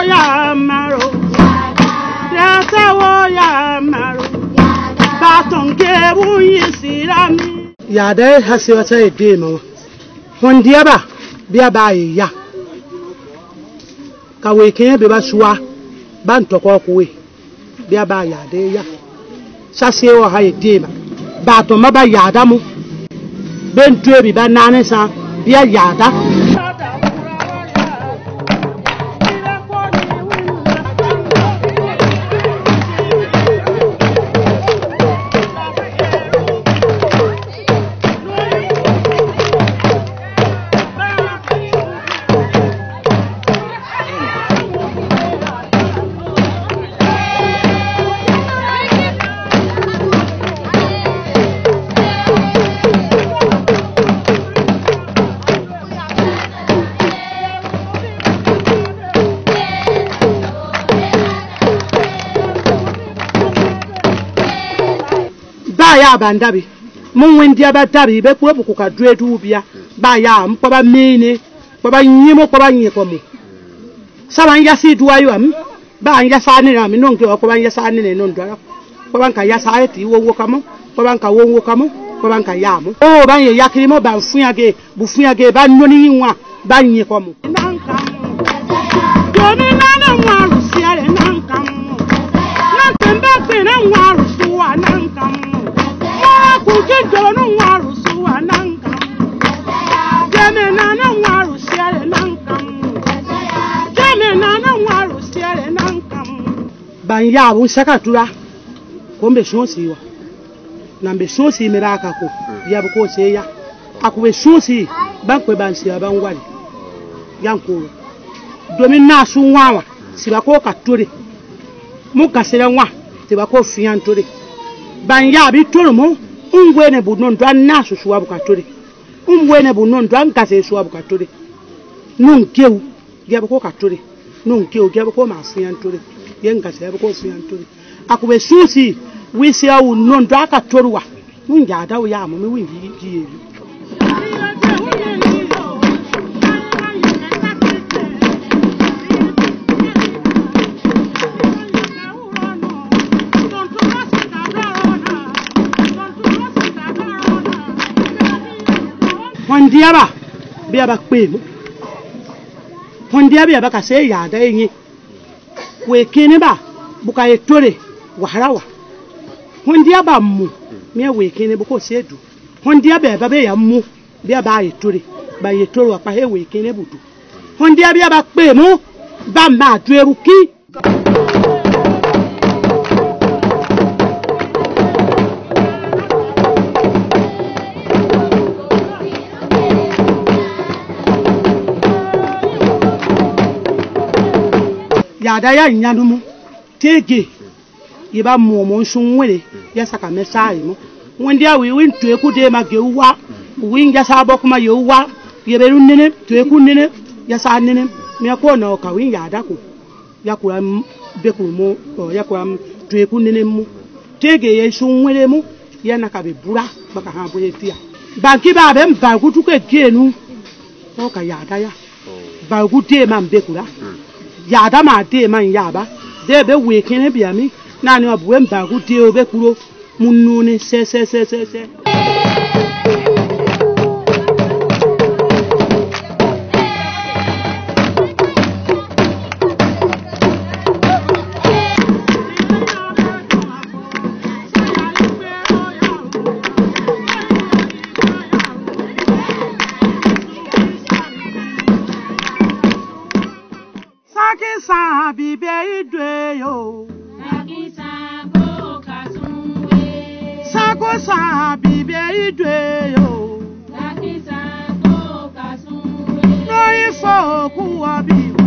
ya maro. Yasawo ya maro. Baatonbibu yisirami. Yaada hasiwa sa edema. Hondiaba bia ba ya. Ka weke be ba suwa ban toko kuwe. Bia ba Yaada ya. Sase o ha edema. Baaton ma ba Yaada mu. Ben tuebi ba nane sa bia Yaada. Ya bandabi mun wendi abatabi be ko buku ka dredu bia ba ya mpo ba mene ko ba nyimo ko ba nyiko mu saban ya si duayo am ba anja sane na mi nonke ko ba anja sane ne non dara ko ban ka ya sare ti wo kamo ko ban ka wo kamo ko ban ka ya mu o ban ye yakiri mo ba funya ge bu funya ge ba noni yinwa ba nyiko mu nanka domi nana waru siare nanka mu na temba pe na waru suwa nanka mu Kujidonu waru suwa nankam. Jeme nana waru siare nankam. Jeme nana waru siare nankam. Banya bu sakatura. Kombe shonsi wa. Nambe shonsi meraka ko. Ya bu ko seya. Akube shonsi bankwe bansi abangwali. Yankuru. Domin na su wawa. Sibako katore. Mukasera wa. Sibako fiantore. Banya bi toromo. Ungwene bunon dwa nasu suwa bukatore. Ungwene bunon dwa nkase suwa bukatore. Nunkeu gyabo ko katore. Nunkeu gyabo ko mafiantore. Yenkase gyabo ko fiantore. Akube susi wisi ya unon dwa katorwa. Yaada ya mu mi wingi giyebi. Hondiaba bia ba kpemu. Hondiaba ba ka se Yaada yin. We kene ba buka etore waharawa. Hondiaba mu me we kene buko se du. Hondiaba ba be ya mu bia ba etore ba etore wa pa he we kene budu. Hondiaba ba kpemu ba ma du eruki. Yaada ya nyanumu tege yiba momo sunwele ya saka mesari mo wendi awi win tueku de mageuwa winga sabo kuma yeuwa yeberu nene tueku nene ya sa nene me ko na ka win Yaada ko yakura beku mo yakura tueku nene mu tege ye sunwele mu ya nakabe bura baka ha boye tia banki ba be mba kutuke genu o ka Yaada ya ba gute man bekura Yaada ma de man yaba de be we kene biami na ni obuwe mba ku de obe kuro munune se Sabi be yo. Sako sabi be yo. No ifo kuwa bi.